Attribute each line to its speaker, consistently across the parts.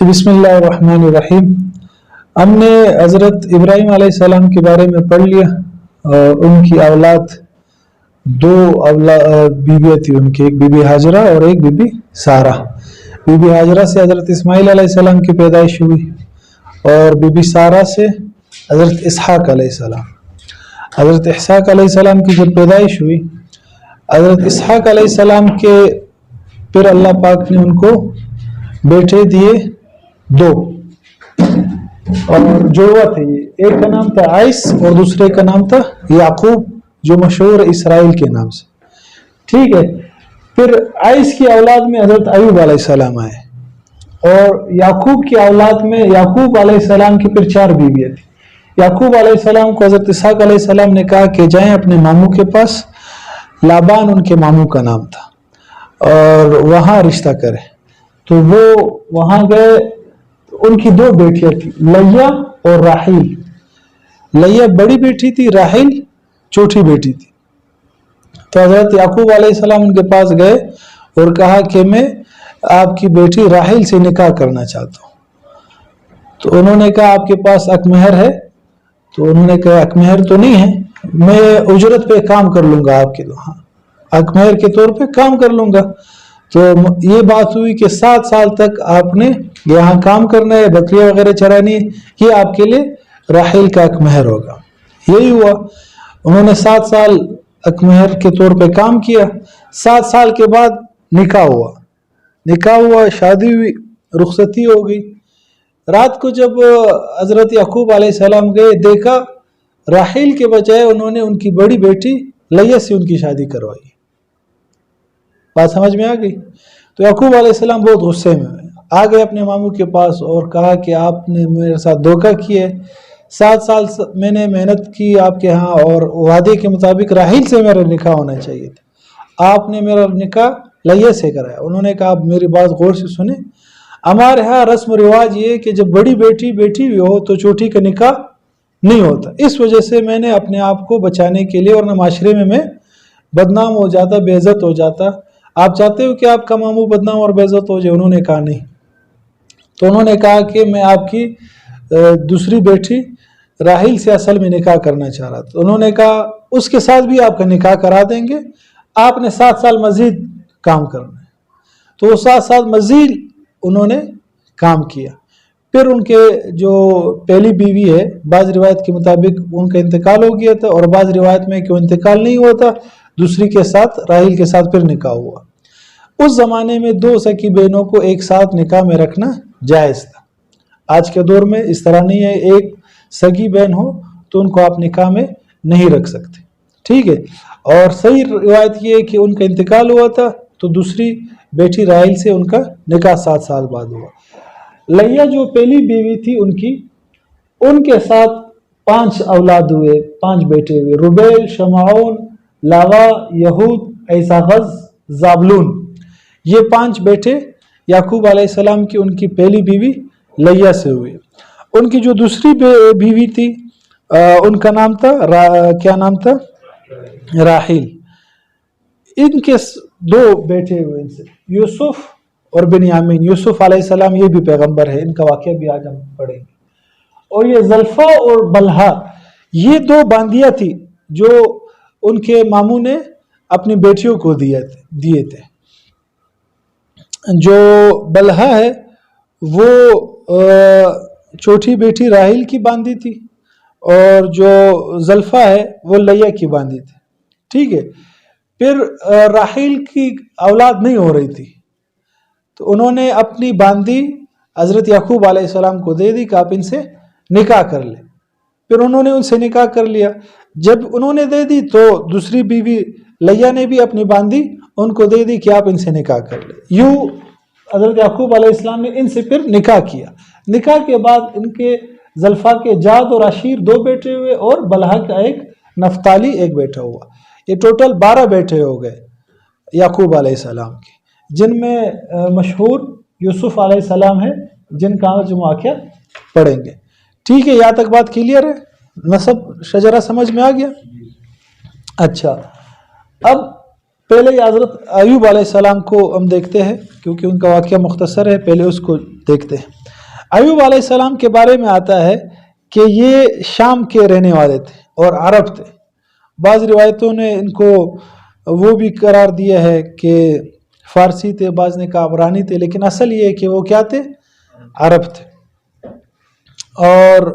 Speaker 1: تو بسم اللہ الرحمن الرحیم. ہم نے حضرت ابراہیم علیہ السلام کے بارے میں پڑھ لیا اور ان کی اولاد دو بیویاں تھی ان کی، ایک بی بی ہاجرہ اور ایک بی بی سارہ. بی بی ہاجرہ سے حضرت اسماعیل علیہ السلام کی پیدائش ہوئی اور بی بی سارہ سے حضرت اسحاق علیہ السلام. حضرت اسحاق علیہ السلام کی جب پیدائش ہوئی، حضرت اسحاق علیہ السلام کے پھر اللہ پاک نے ان کو بیٹے دیے دو، اور جوڑوا تھے. یہ ایک کا نام تھا عیس اور دوسرے کا نام تھا یعقوب، جو مشہور اسرائیل کے نام سے. ٹھیک ہے. پھر عیس کی اولاد میں حضرت ایوب علیہ السلام آئے، اور یعقوب کی اولاد میں یعقوب علیہ السلام کی پھر 4 بیویاں تھیں. یعقوب علیہ السلام کو حضرت اسحاق علیہ السلام نے کہا کہ جائیں اپنے ماموں کے پاس. لابان ان کے ماموں کا نام تھا، اور وہاں رشتہ کریں. تو وہ وہاں گئے. ان کی 2 بیٹیاں تھیں، لیہ اور راحیل. لیہ بڑی بیٹی تھی، راحیل چھوٹی بیٹی تھی. تو حضرت یعقوب علیہ السلام ان کے پاس گئے اور کہا کہ میں آپ کی بیٹی راحیل سے نکاح کرنا چاہتا ہوں. تو انہوں نے کہا آپ کے پاس اک مہر ہے؟ تو انہوں نے کہا اک مہر تو نہیں ہے، میں اجرت پہ کام کر لوں گا آپ کے. ہاں، اک مہر کے طور پہ کام کر لوں گا. تو یہ بات ہوئی کہ 7 سال تک آپ نے یہاں کام کرنا ہے، بکریاں وغیرہ چرانی ہے، یہ آپ کے لیے راحیل کا اک مہر ہوگا. یہی ہوا. انہوں نے 7 سال اک مہر کے طور پہ کام کیا. 7 سال کے بعد نکاح ہوا، شادی ہوئی، رخصتی ہو گئی. رات کو جب حضرت یعقوب علیہ السلام گئے، دیکھا راحیل کے بجائے انہوں نے ان کی بڑی بیٹی لیہ سے ان کی شادی کروائی. بات سمجھ میں آ گئی؟ تو یعقوب علیہ السلام بہت غصے میں آ گئے اپنے ماموں کے پاس اور کہا کہ آپ نے میرے ساتھ دھوکہ کیا ہے. 7 سال میں نے محنت کی آپ کے ہاں، اور وعدے کے مطابق راحیل سے میرا نکاح ہونا چاہیے تھا، آپ نے میرا نکاح لیہ سے کرایا. انہوں نے کہا آپ میری بات غور سے سنیں. ہمارے ہاں رسم و رواج یہ کہ جب بڑی بیٹی ہوئی ہو تو چھوٹی کا نکاح نہیں ہوتا. اس وجہ سے میں نے اپنے آپ کو بچانے کے لیے، ورنہ معاشرے میں بدنام ہو جاتا، بے عزت ہو جاتا. آپ چاہتے ہو کہ آپ کا ماموں بدنام اور بے عزت ہو جائے؟ انہوں نے کہا نہیں. تو انہوں نے کہا کہ میں آپ کی دوسری بیٹی راحیل سے اصل میں نکاح کرنا چاہ رہا تھا. انہوں نے کہا اس کے ساتھ بھی آپ کا نکاح کرا دیں گے، آپ نے 7 سال مزید کام کرنا ہے. تو وہ 7 سال مزید انہوں نے کام کیا. پھر ان کے جو پہلی بیوی ہے، بعض روایت کے مطابق ان کا انتقال ہو گیا تھا، اور بعض روایت میں کہ وہ انتقال نہیں ہوا تھا، دوسری کے ساتھ، راحیل کے ساتھ پھر نکاح ہوا. اس زمانے میں 2 سکی بہنوں کو ایک ساتھ نکاح میں رکھنا جائز تھا. آج کے دور میں اس طرح نہیں ہے. ایک سگی بہن ہو تو ان کو آپ نکاح میں نہیں رکھ سکتے. ٹھیک ہے. اور صحیح روایت یہ ہے کہ ان کا انتقال ہوا تھا، تو دوسری بیٹی راحیل سے ان کا نکاح 7 سال بعد ہوا. لیہ جو پہلی بیوی تھی ان کے ساتھ 5 اولاد ہوئے، 5 بیٹے ہوئے. روبیل، شمعون، لاوا، یہود، ایساغز، زابلون. یہ 5 بیٹے یعقوب علیہ السلام کی ان کی پہلی بیوی لیہ سے ہوئے. ان کی جو دوسری بیوی تھی ان کا نام تھا کیا نام تھا؟ راحیل. ان کے 2 بیٹے ہوئے ان سے، یوسف اور بنیامین. یوسف علیہ السلام یہ بھی پیغمبر ہے، ان کا واقعہ بھی آج ہم پڑھیں گے. اور یہ زلفا اور بلہا، یہ 2 باندیاں تھی جو ان کے ماموں نے اپنی بیٹیوں کو دیے تھے. جو بلہا ہے وہ چھوٹی بیٹی راحیل کی باندی تھی، اور جو زلفا ہے وہ لیہ کی باندی تھی. ٹھیک ہے. پھر راحیل کی اولاد نہیں ہو رہی تھی، تو انہوں نے اپنی باندی حضرت یعقوب علیہ السلام کو دے دی کہ آپ ان سے نکاح کر لیں. پھر انہوں نے ان سے نکاح کر لیا. جب انہوں نے دے دی تو دوسری بیوی لیہ نے بھی اپنی باندی ان کو دے دی کہ آپ ان سے نکاح کر لیں. یوں حضرت یعقوب علیہ السلام نے ان سے پھر نکاح کیا. نکاح کے بعد ان کے زلفا کے جاد اور عشیر 2 بیٹے ہوئے، اور بلہا کا ایک نفتالی ایک بیٹا ہوا. یہ ٹوٹل 12 بیٹے ہو گئے یعقوب علیہ السلام کے، جن میں مشہور یوسف علیہ السلام ہے، جن کا آج واقعہ پڑھیں گے. ٹھیک ہے. یہاں تک بات کلیئر ہے؟ نسب شجرہ سمجھ میں آ گیا؟ اچھا. اب پہلے حضرت ایوب علیہ السلام کو ہم دیکھتے ہیں، کیونکہ ان کا واقعہ مختصر ہے. پہلے اس کو دیکھتے ہیں. ایوب علیہ السلام کے بارے میں آتا ہے کہ یہ شام کے رہنے والے تھے اور عرب تھے. بعض روایتوں نے ان کو وہ بھی قرار دیا ہے کہ فارسی تھے، بعض نے کہا عبرانی تھے، لیکن اصل یہ ہے کہ وہ کیا تھے؟ عرب تھے. اور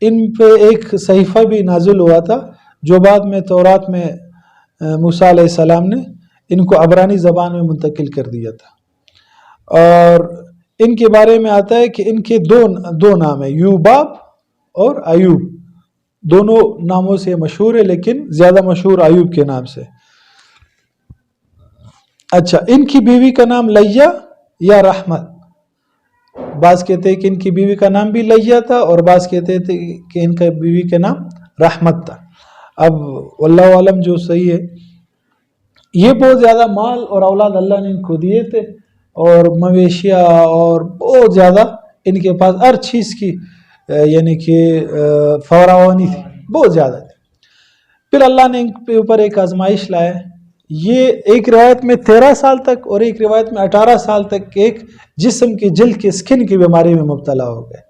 Speaker 1: ان پہ ایک صحیفہ بھی نازل ہوا تھا جو بعد میں تورات میں موسیٰ علیہ السلام نے ان کو عبرانی زبان میں منتقل کر دیا تھا. اور ان کے بارے میں آتا ہے کہ ان کے دو نام ہیں، یوباب اور ایوب. دونوں ناموں سے مشہور ہے، لیکن زیادہ مشہور ایوب کے نام سے. اچھا، ان کی بیوی کا نام لیہ یا رحمت. بعض کہتے ہیں کہ ان کی بیوی کا نام بھی لیہ تھا اور بعض کہتے تھے کہ ان کا بیوی کا نام رحمت تھا. اب واللہ عالم جو صحیح ہے. یہ بہت زیادہ مال اور اولاد اللہ نے ان کو دیے تھے اور مویشیاں اور بہت زیادہ ان کے پاس ہر چیز کی یعنی کہ فراوانی تھی، بہت زیادہ تھی. پھر اللہ نے ان کے اوپر ایک آزمائش لائے. یہ ایک روایت میں 13 سال تک اور ایک روایت میں 18 سال تک ایک جسم کی جلد کی سکن کی بیماری میں مبتلا ہو گئے.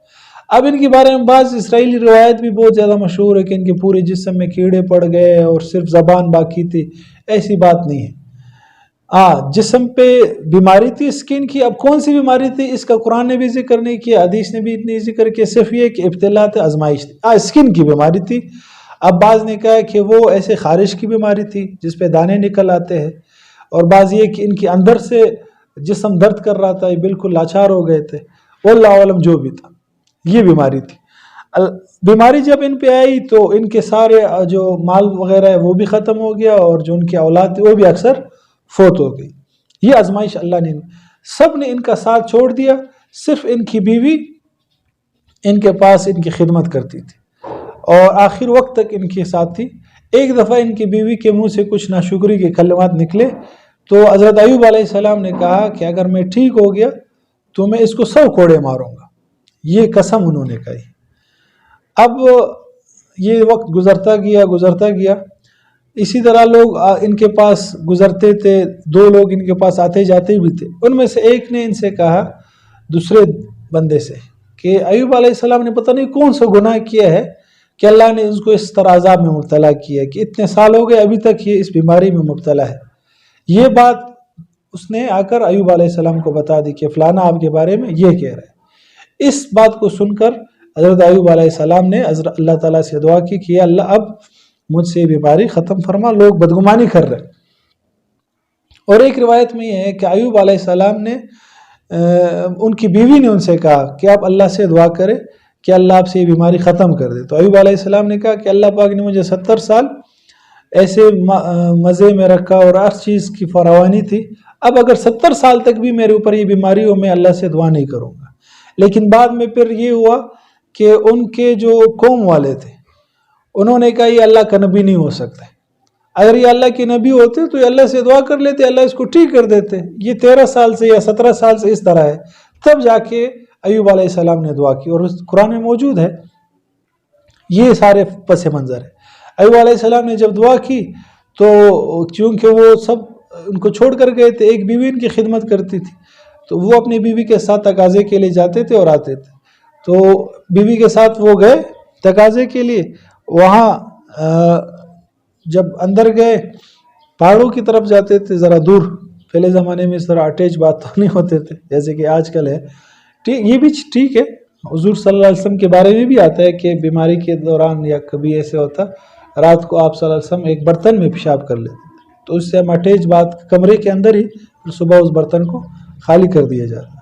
Speaker 1: اب ان کے بارے میں بعض اسرائیلی روایت بھی بہت زیادہ مشہور ہے کہ ان کے پورے جسم میں کیڑے پڑ گئے اور صرف زبان باقی تھی. ایسی بات نہیں ہے. جسم پہ بیماری تھی سکن کی. اب کون سی بیماری تھی اس کا قرآن نے بھی ذکر نہیں کیا، حدیث نے بھی اتنی ذکر کیا، صرف یہ کہ ابتلا تھا، آزمائش تھی. سکن کی بیماری تھی. اب بعض نے کہا کہ وہ ایسے خارش کی بیماری تھی جس پہ دانے نکل آتے ہیں، اور بعض یہ کہ ان کے اندر سے جسم درد کر رہا تھا، یہ بالکل لاچار ہو گئے تھے. واللہ عالم جو بھی تھا یہ بیماری تھی. بیماری جب ان پہ آئی تو ان کے سارے جو مال وغیرہ ہے وہ بھی ختم ہو گیا اور جو ان کی اولاد تھی وہ بھی اکثر فوت ہو گئی. یہ آزمائش اللہ نے سب نے ان کا ساتھ چھوڑ دیا. صرف ان کی بیوی ان کے پاس ان کی خدمت کرتی تھی اور آخر وقت تک ان کے ساتھ تھی. ایک دفعہ ان کی بیوی کے منہ سے کچھ ناشکری کے کلمات نکلے تو حضرت ایوب علیہ السلام نے کہا کہ اگر میں ٹھیک ہو گیا تو میں اس کو 100 کوڑے ماروں گا. یہ قسم انہوں نے کہی. اب یہ وقت گزرتا گیا. اسی طرح لوگ ان کے پاس گزرتے تھے. 2 لوگ ان کے پاس آتے جاتے بھی تھے. ان میں سے ایک نے ان سے کہا دوسرے بندے سے کہ ایوب علیہ السلام نے پتہ نہیں کون سا گناہ کیا ہے کہ اللہ نے اس کو اس طرح عذاب میں مبتلا کیا کہ اتنے سال ہو گئے ابھی تک یہ اس بیماری میں مبتلا ہے. یہ بات اس نے آ کر ایوب علیہ السلام کو بتا دی کہ فلانا آپ کے بارے میں یہ کہہ رہا ہے. اس بات کو سن کر حضرت ایوب علیہ السلام نے اللہ تعالیٰ سے دعا کی کہ اللہ اب مجھ سے بیماری ختم فرما، لوگ بدگمانی کر رہے. اور ایک روایت میں یہ ہے کہ ایوب علیہ السلام نے ان کی بیوی نے ان سے کہا کہ آپ اللہ سے دعا کرے کہ اللہ آپ سے یہ بیماری ختم کر دے. تو ایوب علیہ السلام نے کہا کہ اللہ پاک نے مجھے 70 سال ایسے مزے میں رکھا اور ہر چیز کی فراوانی تھی. اب اگر 70 سال تک بھی میرے اوپر یہ بیماری ہو میں اللہ سے دعا نہیں کروں گا. لیکن بعد میں پھر یہ ہوا کہ ان کے جو قوم والے تھے انہوں نے کہا یہ اللہ کا نبی نہیں ہو سکتا. اگر یہ اللہ کے نبی ہوتے تو یہ اللہ سے دعا کر لیتے، اللہ اس کو ٹھیک کر دیتے. یہ 13 سال سے یا 17 سال سے اس طرح ہے. تب جا کے ایوب علیہ السلام نے دعا کی اور قرآن میں موجود ہے. یہ سارے پس منظر ہے. ایوب علیہ السلام نے جب دعا کی تو چونکہ وہ سب ان کو چھوڑ کر گئے تھے، ایک بیوی ان کی خدمت کرتی تھی تو وہ اپنی بیوی کے ساتھ تقاضے کے لیے جاتے تھے اور آتے تھے. تو بیوی کے ساتھ وہ گئے تقاضے کے لیے. وہاں جب اندر گئے پہاڑوں کی طرف جاتے تھے ذرا دور. پہلے زمانے میں اس طرح اٹیچ بات تو نہیں ہوتے تھے جیسے کہ آج کل ہے. یہ بھی ٹھیک ہے. حضور صلی اللہ علیہ وسلم کے بارے میں بھی آتا ہے کہ بیماری کے دوران یا کبھی ایسے ہوتا رات کو آپ صلی اللہ علیہ وسلم ایک برتن میں پیشاب کر لیتے تھے تو اس سے ہم اٹیچ بات کمرے کے اندر ہی پھر صبح اس برتن کو خالی کر دیا جاتا.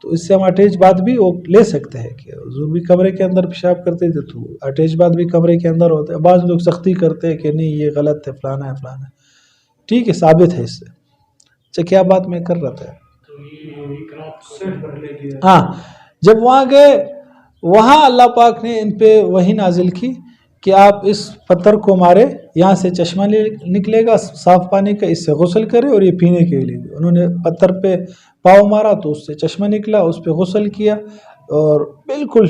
Speaker 1: تو اس سے ہم اٹیچ بات بھی وہ لے سکتے ہیں کہ حضور بھی کمرے کے اندر پیشاب کرتے تھے تو اٹیچ بات بھی کمرے کے اندر ہوتا ہے. بعض لوگ سختی کرتے ہیں کہ نہیں یہ غلط ہے فلانا ہے فلانا ہے. ٹھیک ہے ثابت ہے اس سے. اچھا کیا بات میں کر رہا تھا؟ ہاں جب وہاں گئے وہاں اللہ پاک نے ان پہ وحی نازل کی کہ آپ اس پتھر کو مارے، یہاں سے چشمہ نکلے گا صاف پانی کا، اس سے غسل کرے اور یہ پینے کے لیے. انہوں نے پتھر پہ پاؤں مارا تو اس سے چشمہ نکلا، اس پہ غسل کیا اور بالکل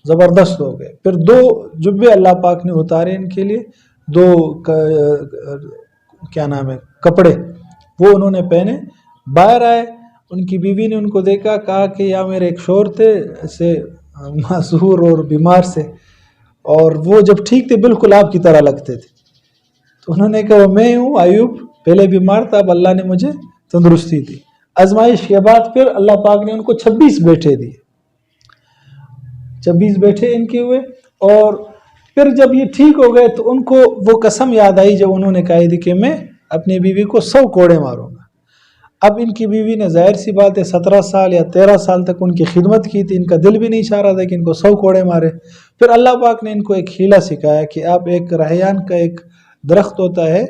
Speaker 1: زبردست ہو گئے. پھر 2 جبے اللہ پاک نے اتارے ان کے لیے، 2 کیا نام ہے کپڑے وہ انہوں نے پہنے. باہر آئے ان کی بیوی نے ان کو دیکھا، کہا کہ یا میرے ایک شوہر تھے ایسے معذور اور بیمار سے، اور وہ جب ٹھیک تھے بالکل آپ کی طرح لگتے تھے. تو انہوں نے کہا وہ میں ہوں ایوب، پہلے بیمار تھا، اب اللہ نے مجھے تندرستی دی. آزمائش کے بعد پھر اللہ پاک نے ان کو 26 بیٹے دیے، 26 بیٹے ان کے ہوئے. اور پھر جب یہ ٹھیک ہو گئے تو ان کو وہ قسم یاد آئی جب انہوں نے کہا تھی کہ میں اپنی بیوی کو 100 کوڑے ماروں گا. اب ان کی بیوی نے ظاہر سی بات ہے 17 سال یا 13 سال تک ان کی خدمت کی تھی، ان کا دل بھی نہیں چاہ رہا تھا کہ ان کو 100 کوڑے مارے. پھر اللہ پاک نے ان کو ایک حیلہ سکھایا کہ آپ ایک ریحان کا ایک درخت ہوتا ہے،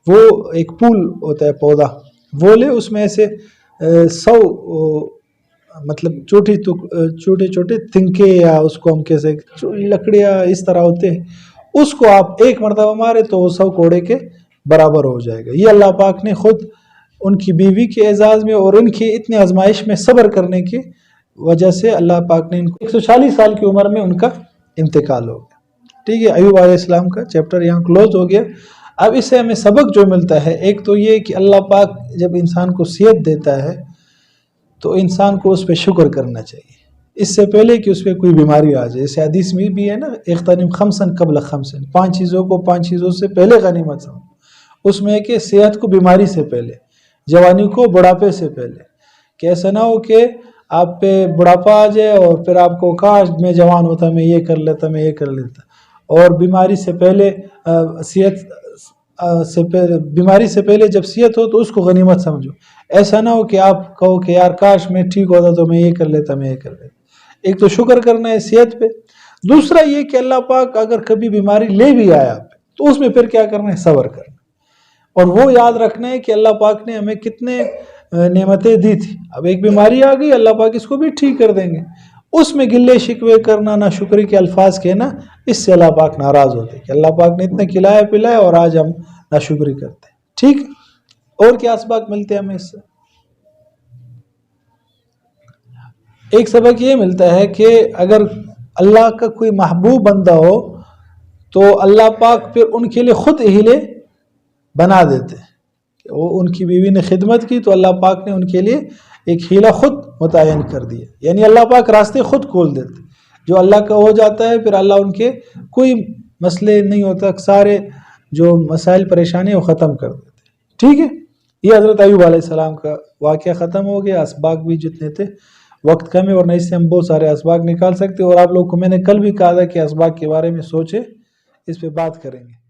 Speaker 1: وہ ایک پھول ہوتا ہے پودا، وہ لے، اس میں سے 100 مطلب چھوٹے چھوٹے تنکے یا اس کو ہم کیسے لکڑیاں اس طرح ہوتے ہیں، اس کو آپ ایک مرتبہ مارے تو وہ 100 کوڑے کے برابر ہو جائے گا. یہ اللہ پاک نے خود ان کی بیوی کے اعزاز میں اور ان کی اتنی آزمائش میں صبر کرنے کی وجہ سے اللہ پاک نے ان کو 140 سال کی عمر میں ان کا انتقال ہو گیا. ٹھیک ہے، ایوب علیہ السلام کا چیپٹر یہاں کلوز ہو گیا. اب اس سے ہمیں سبق جو ملتا ہے، ایک تو یہ کہ اللہ پاک جب انسان کو صحت دیتا ہے تو انسان کو اس پہ شکر کرنا چاہیے، اس سے پہلے کہ اس پہ کوئی بیماری آ جائے. اس حدیث میں بھی ہے نا، اغتنم خمسن قبل خمسن، 5 چیزوں کو 5 چیزوں سے پہلے غنیمت سمجھو. اس میں کہ صحت کو بیماری سے پہلے، جوانی کو بڑھاپے سے پہلے، کہ ایسا نہ ہو کہ آپ پہ بڑھاپا آ جائے اور پھر آپ کو کاش میں جوان ہوتا، میں یہ کر لیتا، میں یہ کر لیتا. اور بیماری سے پہلے بیماری سے پہلے جب صحت ہو تو اس کو غنیمت سمجھو. ایسا نہ ہو کہ آپ کہو کہ یار کاش میں ٹھیک ہوتا تو میں یہ کر لیتا، میں یہ کر لیتا. ایک تو شکر کرنا ہے صحت پہ. دوسرا یہ کہ اللہ پاک اگر کبھی بیماری لے بھی آیا آپ پہ تو اس میں پھر کیا کرنا ہے؟ صبر کرنا. اور وہ یاد رکھنا ہے کہ اللہ پاک نے ہمیں کتنے نعمتیں دی تھی. اب ایک بیماری آ گئی، اللہ پاک اس کو بھی ٹھیک کر دیں گے. اس میں گلے شکوے کرنا، نہ شکری کے الفاظ کہنا، اس سے اللہ پاک ناراض ہوتے کہ اللہ پاک نے اتنا کھلایا پلایا اور آج ہم ناشکری کرتے ہیں. ٹھیک. اور کیا اسباق ملتے ہیں ہمیں اس سے؟ ایک سبق یہ ملتا ہے کہ اگر اللہ کا کوئی محبوب بندہ ہو تو اللہ پاک پھر ان کے لیے خود ہیلے بنا دیتے. وہ ان کی بیوی نے خدمت کی تو اللہ پاک نے ان کے لیے ایک ہیلہ خود متعین کر دیا. یعنی اللہ پاک راستے خود کھول دیتے. جو اللہ کا ہو جاتا ہے پھر اللہ ان کے کوئی مسئلے نہیں ہوتا، سارے جو مسائل پریشانی وہ ختم کر دیتے. ٹھیک ہے. یہ حضرت ایوب علیہ السلام کا واقعہ ختم ہو گیا. اسباق بھی جتنے تھے، وقت کم ہے اور نہیں سے ہم بہت سارے اسباق نکال سکتے. اور آپ لوگ کو میں نے کل بھی کہا تھا کہ اسباق کے بارے میں سوچے، اس پہ بات کریں گے.